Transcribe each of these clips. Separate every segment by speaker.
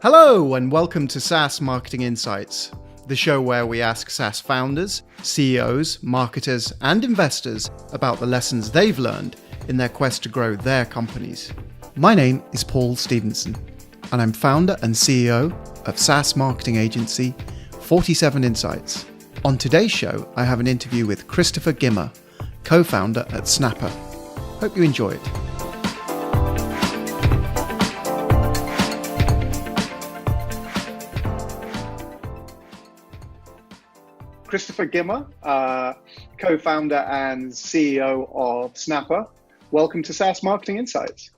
Speaker 1: Hello and welcome to SaaS Marketing Insights, the show where we ask SaaS founders, CEOs, marketers, and investors about the lessons they've learned in their quest to grow their companies. My name is Paul Stevenson, and I'm founder and CEO of SaaS marketing agency 47 Insights. On today's show, I have an interview with Christopher Gimmer, co-founder at Snappa. Hope you enjoy it. Christopher Gimmer, co-founder and CEO of Snappa. Welcome to SaaS Marketing Insights.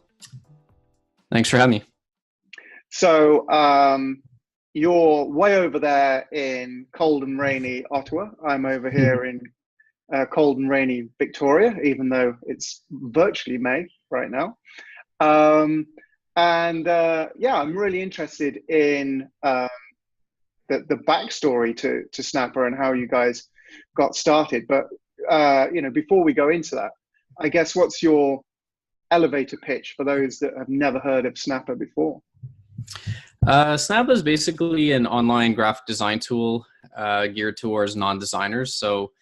Speaker 2: Thanks for having me.
Speaker 1: So you're way over there in cold and rainy Ottawa. I'm over here in cold and rainy Victoria, even though it's virtually May right now. I'm really interested in the backstory to Snappa and how you guys got started. But before we go into that, I guess what's your elevator pitch for those that have never heard of Snappa before?
Speaker 2: Snappa is basically an online graphic design tool geared towards non-designers. So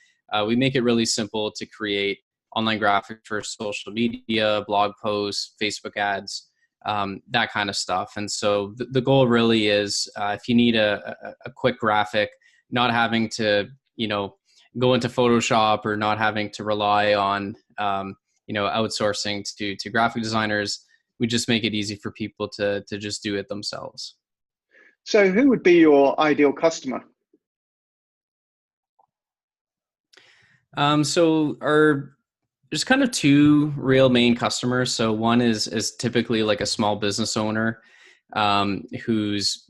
Speaker 2: we make it really simple to create online graphics for social media, blog posts, Facebook ads, that kind of stuff. And so the goal really is if you need a quick graphic, not having to, go into Photoshop or not having to rely on, outsourcing to graphic designers, we just make it easy for people to just do it themselves.
Speaker 1: So who would be your ideal customer?
Speaker 2: There's kind of two real main customers. So one is typically like a small business owner who's,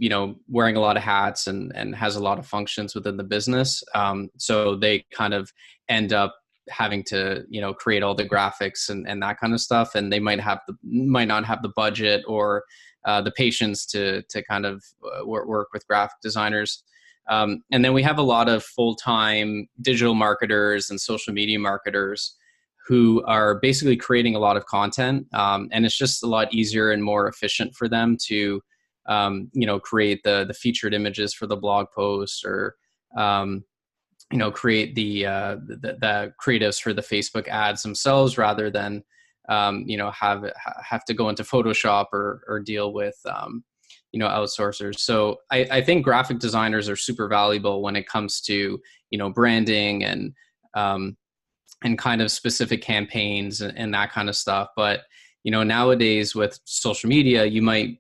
Speaker 2: wearing a lot of hats and has a lot of functions within the business. So they kind of end up having to, create all the graphics and that kind of stuff. And they might not have the budget or the patience to kind of work with graphic designers. And then we have a lot of full-time digital marketers and social media marketers who are basically creating a lot of content. And it's just a lot easier and more efficient for them to, create the featured images for the blog post or, create the creatives for the Facebook ads themselves rather than, have to go into Photoshop or deal with, outsourcers. So I think graphic designers are super valuable when it comes to, branding and kind of specific campaigns and that kind of stuff. But, nowadays with social media, you might,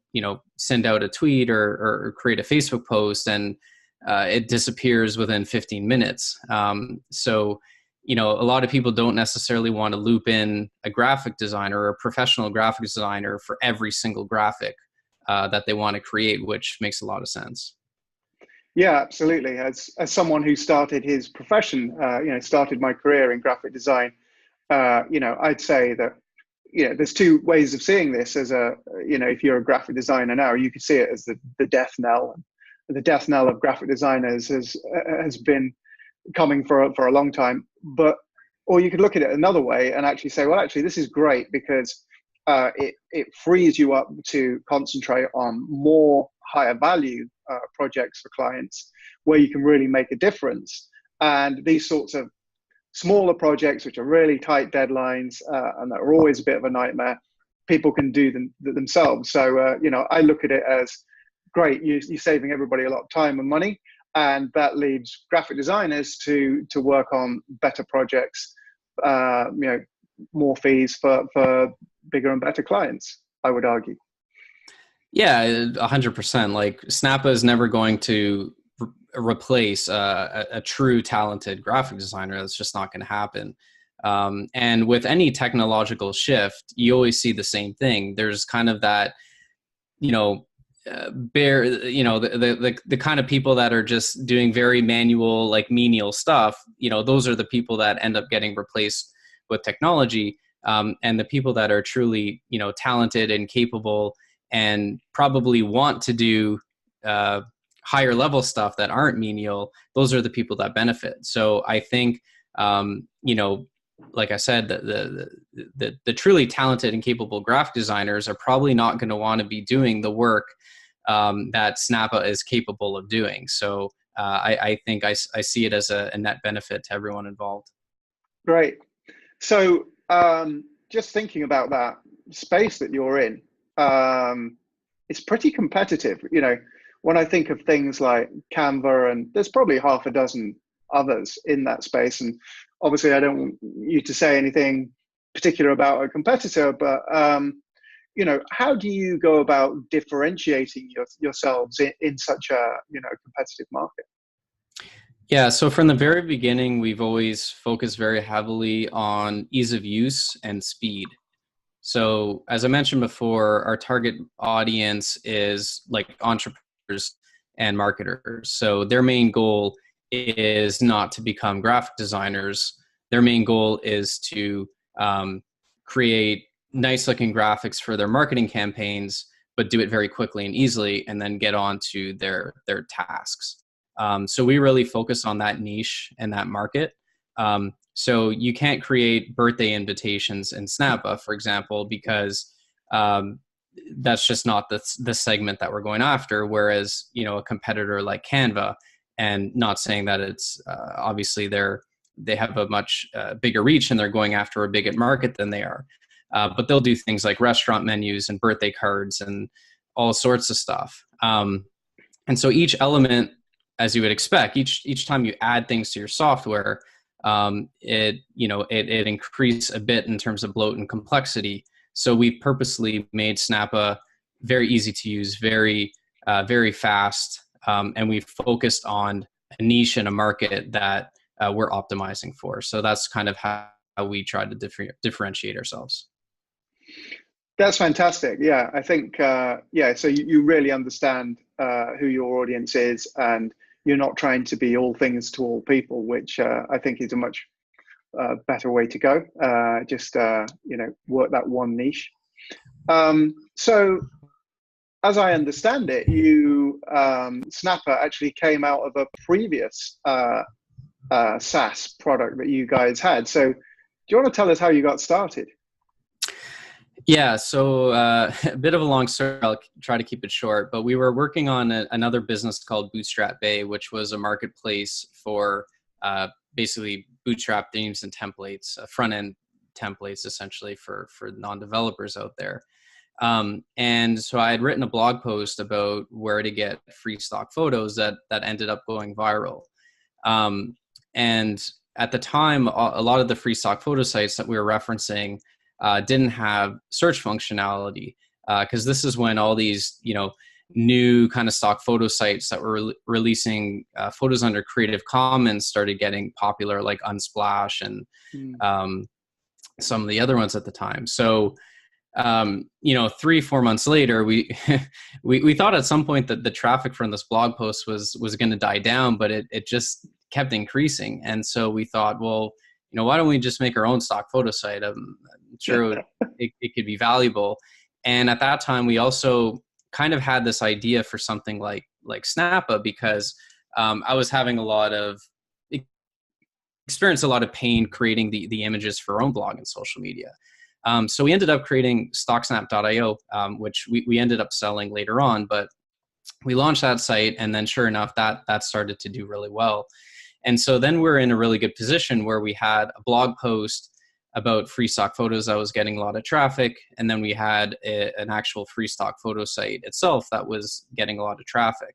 Speaker 2: send out a tweet or create a Facebook post and it disappears within 15 minutes. So, a lot of people don't necessarily want to loop in a graphic designer or a professional graphic designer for every single graphic that they want to create, which makes a lot of sense.
Speaker 1: Yeah, absolutely. As someone who started his profession, started my career in graphic design, I'd say that, there's two ways of seeing this as if you're a graphic designer now, you could see it as the death knell. The death knell of graphic designers has been coming for a long time. Or you could look at it another way and actually say, well, actually, this is great because it frees you up to concentrate on more higher value projects for clients where you can really make a difference. And these sorts of smaller projects, which are really tight deadlines and that are always a bit of a nightmare, people can do them themselves. So, I look at it as great. You're saving everybody a lot of time and money, and that leaves graphic designers to work on better projects, more fees for bigger and better clients, I would argue.
Speaker 2: Yeah, 100%. Like Snappa is never going to replace a true talented graphic designer. That's just not going to happen. And with any technological shift, you always see the same thing. There's kind of that, the kind of people that are just doing very manual, like menial stuff. Those are the people that end up getting replaced with technology. And the people that are truly, talented and capable and probably want to do higher level stuff that aren't menial, those are the people that benefit. So I think, like I said, the truly talented and capable graphic designers are probably not going to want to be doing the work that Snappa is capable of doing. So I think I see it as a net benefit to everyone involved.
Speaker 1: Great. So just thinking about that space that you're in, it's pretty competitive. When I think of things like Canva, and there's probably half a dozen others in that space, and obviously I don't want you to say anything particular about a competitor, but how do you go about differentiating yourselves in such a competitive market?
Speaker 2: Yeah, so from the very beginning, we've always focused very heavily on ease of use and speed. So as I mentioned before, our target audience is like entrepreneurs and marketers. So their main goal is not to become graphic designers. Their main goal is to create nice looking graphics for their marketing campaigns, but do it very quickly and easily, and then get on to their tasks. So we really focus on that niche and that market. So you can't create birthday invitations in Snappa, for example, because that's just not the segment that we're going after. Whereas, a competitor like Canva, and not saying that it's obviously they have a much bigger reach and they're going after a bigger market than they are. But they'll do things like restaurant menus and birthday cards and all sorts of stuff. And so each element, as you would expect, each time you add things to your software, it increases a bit in terms of bloat and complexity. So we purposely made Snappa very easy to use, very fast, and we focused on a niche in a market that we're optimizing for. So that's kind of how we try to differentiate ourselves.
Speaker 1: That's fantastic. Yeah, I think so you really understand who your audience is, and you're not trying to be all things to all people, which I think is a much better way to go. Just work that one niche. So as I understand it, Snappa actually came out of a previous SaaS product that you guys had. So do you want to tell us how you got started?
Speaker 2: Yeah, so a bit of a long story. I'll try to keep it short, but we were working on another business called Bootstrap Bay, which was a marketplace for basically Bootstrap themes and templates, front-end templates essentially for non-developers out there. And so I had written a blog post about where to get free stock photos that ended up going viral. And at the time, a lot of the free stock photo sites that we were referencing didn't have search functionality, because this is when all these new kind of stock photo sites that were releasing photos under Creative Commons started getting popular, like Unsplash and some of the other ones at the time. So 3-4 months later, we we thought at some point that the traffic from this blog post was going to die down, but it just kept increasing. And so we thought, well, why don't we just make our own stock photo site? I'm sure it could be valuable. And at that time, we also kind of had this idea for something like Snappa, because I was having experienced a lot of pain creating the images for our own blog and social media. So we ended up creating stocksnap.io, which we ended up selling later on, but we launched that site, and then sure enough, that started to do really well. And so then we're in a really good position where we had a blog post about free stock photos that was getting a lot of traffic, and then we had an actual free stock photo site itself that was getting a lot of traffic.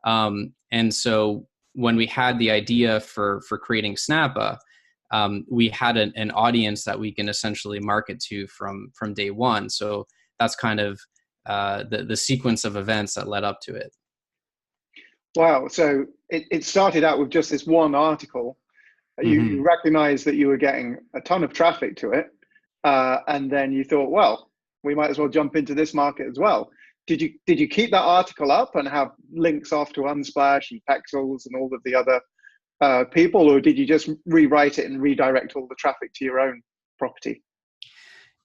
Speaker 2: And so when we had the idea for creating Snappa, we had an audience that we can essentially market to from day one. So that's kind of the sequence of events that led up to it.
Speaker 1: Wow. So it started out with just this one article. You recognized that you were getting a ton of traffic to it. And then you thought, well, we might as well jump into this market as well. Did you keep that article up and have links off to Unsplash and Pexels and all of the other people, or did you just rewrite it and redirect all the traffic to your own property?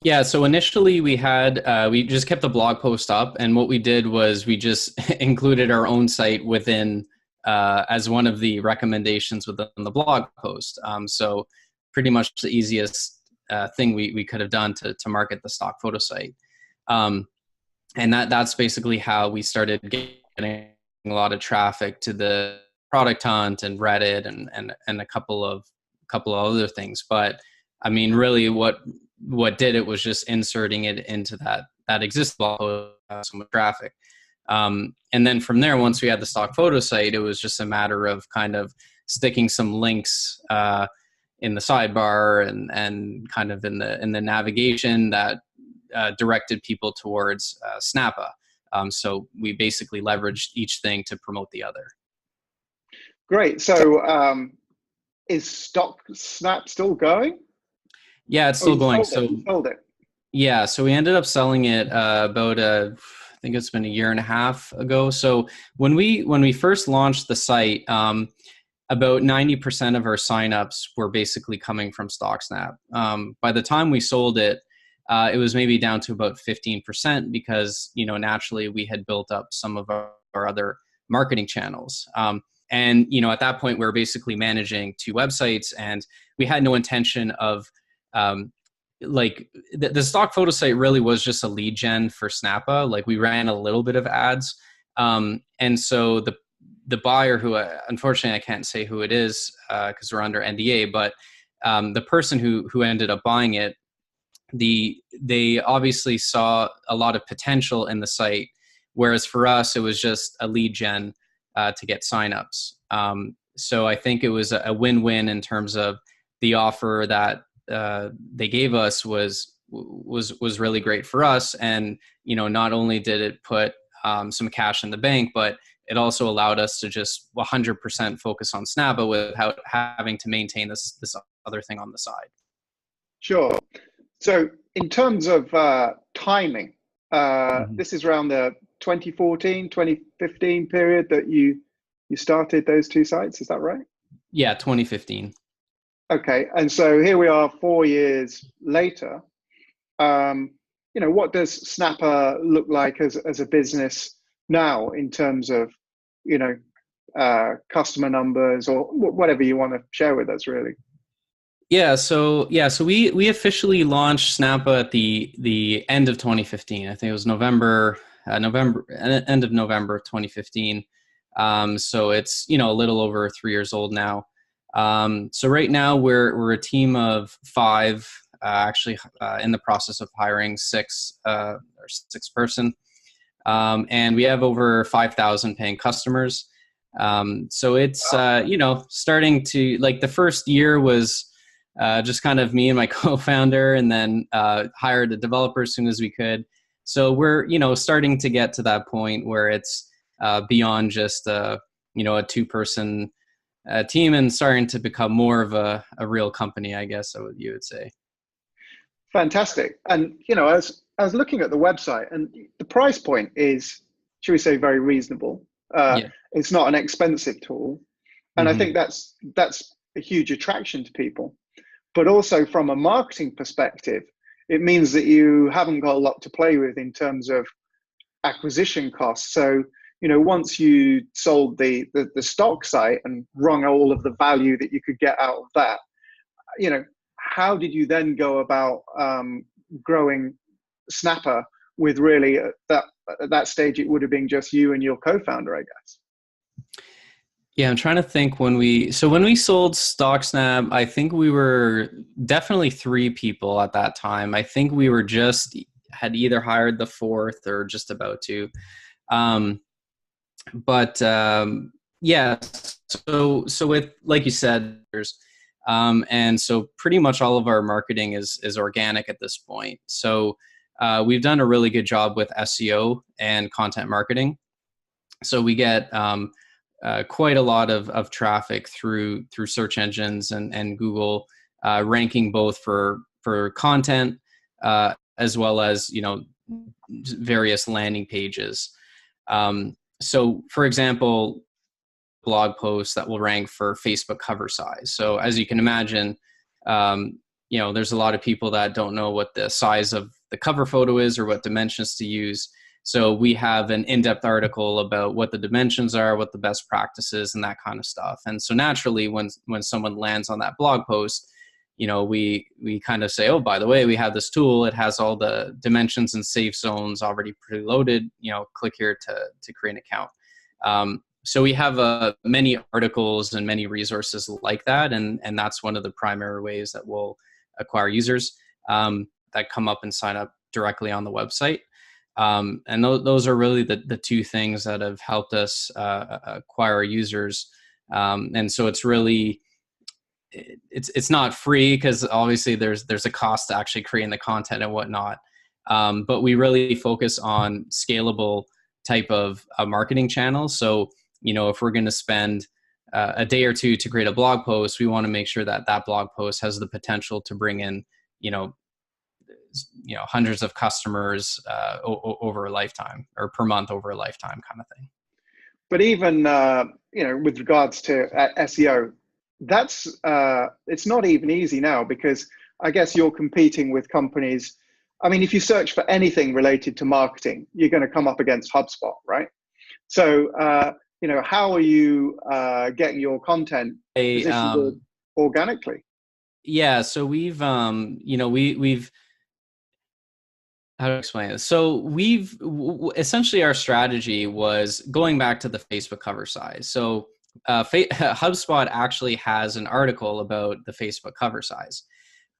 Speaker 2: Yeah, so initially we just kept the blog post up, and what we did was we just included our own site within as one of the recommendations within the blog post. So pretty much the easiest thing we could have done to market the stock photo site. And that's basically how we started getting a lot of traffic to the Product Hunt and Reddit and a couple of other things. But I mean, really, what did it was just inserting it into that existing blog post, some traffic. And then from there, once we had the stock photo site, it was just a matter of kind of sticking some links in the sidebar and kind of in the navigation that directed people towards Snappa. So we basically leveraged each thing to promote the other.
Speaker 1: Great. So is Stock Snap still going?
Speaker 2: Yeah, it's still going.
Speaker 1: Sold it.
Speaker 2: Yeah, so we ended up selling it about I think it's been a year and a half ago. So when we first launched the site, about 90% of our signups were basically coming from StockSnap. By the time we sold it, it was maybe down to about 15% because, naturally we had built up some of our other marketing channels. And, at that point, we were basically managing 2 websites, and we had no intention of, the stock photo site really was just a lead gen for Snappa. Like, we ran a little bit of ads. And so the buyer, who unfortunately I can't say who it is because we're under NDA, but the person who ended up buying it, they obviously saw a lot of potential in the site, whereas for us it was just a lead gen to get signups. So I think it was a win-win in terms of the offer that they gave us was really great for us, and not only did it put some cash in the bank, but it also allowed us to just 100% focus on Snappa without having to maintain this other thing on the side.
Speaker 1: Sure. So in terms of timing, this is around the 2014, 2015 period that you started those 2 sites. Is that right?
Speaker 2: Yeah, 2015.
Speaker 1: Okay. And so here we are 4 years later. What does Snappa look like as a business now in terms of, customer numbers or whatever you want to share with us, really?
Speaker 2: So we officially launched Snappa at the end of 2015. I think it was end of November of 2015. So it's a little over 3 years old now. So right now we're a team of 5, actually in the process of hiring 6 person, and we have over 5,000 paying customers. So it's starting to, like, the first year was just kind of me and my co-founder, and then hired a developer as soon as we could. So we're starting to get to that point where it's beyond just a 2-person team and starting to become more of a real company, I guess you would say.
Speaker 1: Fantastic. And as I was looking at the website, and the price point is, should we say, very reasonable. It's not an expensive tool, and I think that's a huge attraction to people. But also from a marketing perspective, it means that you haven't got a lot to play with in terms of acquisition costs. So, once you sold the stock site and wrung all of the value that you could get out of that, how did you then go about growing Snappa with really at that stage it would have been just you and your co-founder, I guess?
Speaker 2: Yeah, I'm trying to think when we sold StockSnap, I think we were definitely 3 people at that time. I think we had either hired the 4th or just about to. So with, like you said, there's and so pretty much all of our marketing is organic at this point. So we've done a really good job with SEO and content marketing. So we get quite a lot of traffic through search engines and Google, ranking both for content as well as various landing pages. So for example, blog posts that will rank for Facebook cover size. So as you can imagine, there's a lot of people that don't know what the size of the cover photo is or what dimensions to use. So we have an in-depth article about what the dimensions are, what the best practices, and that kind of stuff. And so naturally, when someone lands on that blog post, we kind of say, oh, by the way, we have this tool. It has all the dimensions and safe zones already preloaded. Click here to create an account. So we have many articles and many resources like that, and that's one of the primary ways that we'll acquire users that come up and sign up directly on the website. And those are really the two things that have helped us acquire users. And so it's really, it's not free, because obviously there's a cost to actually creating the content and whatnot. But we really focus on scalable type of marketing channels. So, if we're going to spend a day or two to create a blog post, we want to make sure that blog post has the potential to bring in, hundreds of customers over a lifetime, or per month over a lifetime kind of thing.
Speaker 1: But even, with regards to SEO, that's it's not even easy now, because I guess you're competing with companies. I mean, if you search for anything related to marketing, you're going to come up against HubSpot, right? So, how are you getting your content positioned organically?
Speaker 2: Yeah, so we've how to explain this? So we've essentially, our strategy was going back to the Facebook cover size. So HubSpot actually has an article about the Facebook cover size.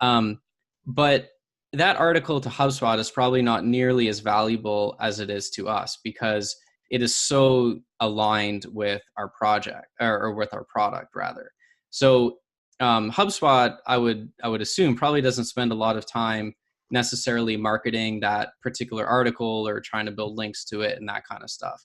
Speaker 2: But that article to HubSpot is probably not nearly as valuable as it is to us, because it is so aligned with our project, or with our product rather. So HubSpot, I would assume, probably doesn't spend a lot of time necessarily marketing that particular article or trying to build links to it and that kind of stuff.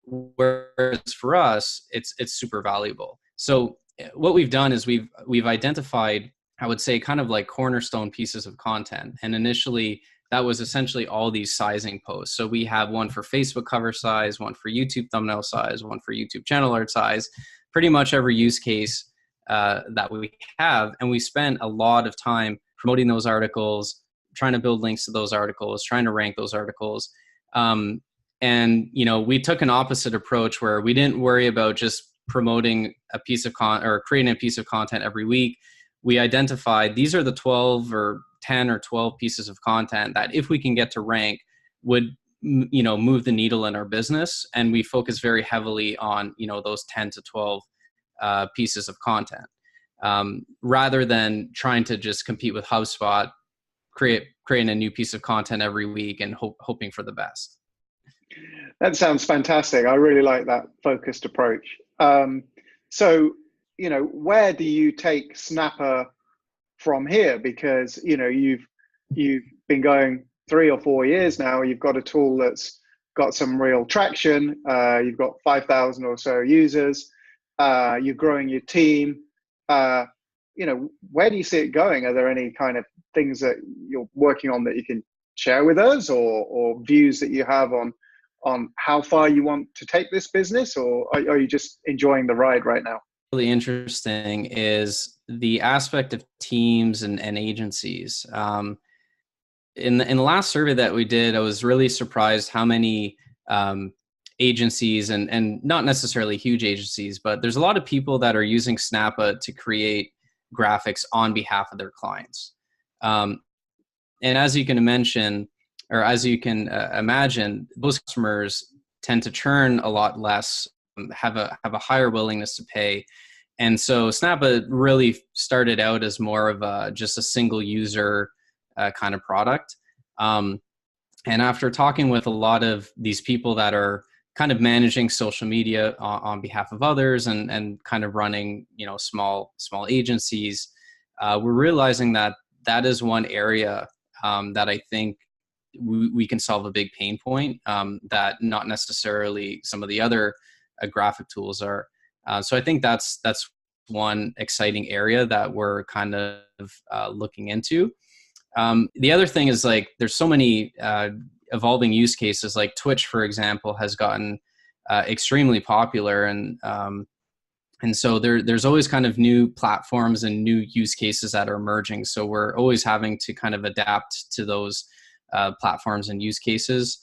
Speaker 2: Whereas for us, it's super valuable. So what we've done is we've identified, I would say, kind of like cornerstone pieces of content. And initially, that was essentially all these sizing posts. So we have one for Facebook cover size, one for YouTube thumbnail size, one for YouTube channel art size, pretty much every use case that we have. And we spent a lot of time promoting those articles, trying to build links to those articles, trying to rank those articles. And, we took an opposite approach, where we didn't worry about just promoting a piece of or creating a piece of content every week. We identified these are the 12 or 10 or 12 pieces of content that, if we can get to rank, would, move the needle in our business. And we focus very heavily on, those 10 to 12 pieces of content, rather than trying to just compete with HubSpot, creating a new piece of content every week and hoping for the best.
Speaker 1: That sounds fantastic. I really like that focused approach. So, where do you take Snappa from here? Because, you've been going 3 or 4 years now. You've got a tool that's got some real traction. You've got 5,000 or so users. You're growing your team. Where do you see it going? Are there any kind of things that you're working on that you can share with us, or views that you have on how far you want to take this business, or are you just enjoying the ride right now?
Speaker 2: Really interesting is the aspect of teams and agencies. In the last survey that we did, I was really surprised how many agencies, and not necessarily huge agencies, but there's a lot of people that are using Snappa to create graphics on behalf of their clients. And as you can imagine, those customers tend to churn a lot less, have a higher willingness to pay. And so Snappa really started out as more of just a single user kind of product. And after talking with a lot of these people that are kind of managing social media on behalf of others, and kind of running, small agencies, we're realizing that is one area that I think we can solve a big pain point that not necessarily some of the other graphic tools are. So I think that's one exciting area that we're kind of looking into. The other thing is, like, there's so many evolving use cases. Like Twitch, for example, has gotten extremely popular, and so there's always kind of new platforms and new use cases that are emerging. So we're always having to kind of adapt to those platforms and use cases.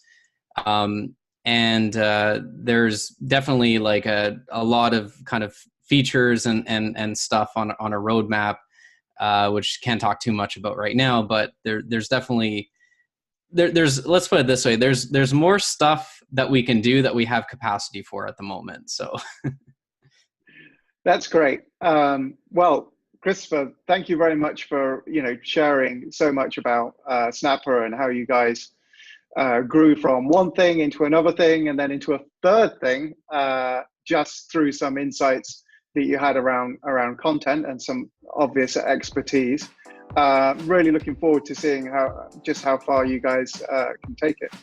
Speaker 2: And there's definitely like a lot of kind of features and stuff on a roadmap which can't talk too much about right now, but there's definitely, there's, let's put it this way, there's more stuff that we can do that we have capacity for at the moment. So
Speaker 1: that's great. Well, Christopher, thank you very much for sharing so much about Snappa and how you guys grew from one thing into another thing and then into a third thing, just through some insights that you had around content and some obvious expertise. Really looking forward to seeing how far you guys can take it.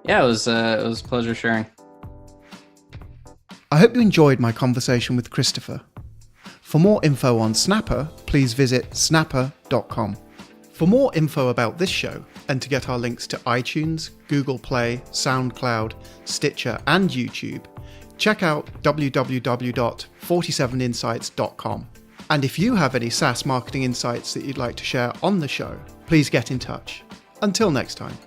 Speaker 2: Yeah, it was a pleasure sharing.
Speaker 3: I hope you enjoyed my conversation with Christopher. For more info on Snappa, please visit snappa.com. For more info about this show and to get our links to iTunes, Google Play, SoundCloud, Stitcher and YouTube, check out www.47insights.com. And if you have any SaaS marketing insights that you'd like to share on the show, please get in touch. Until next time.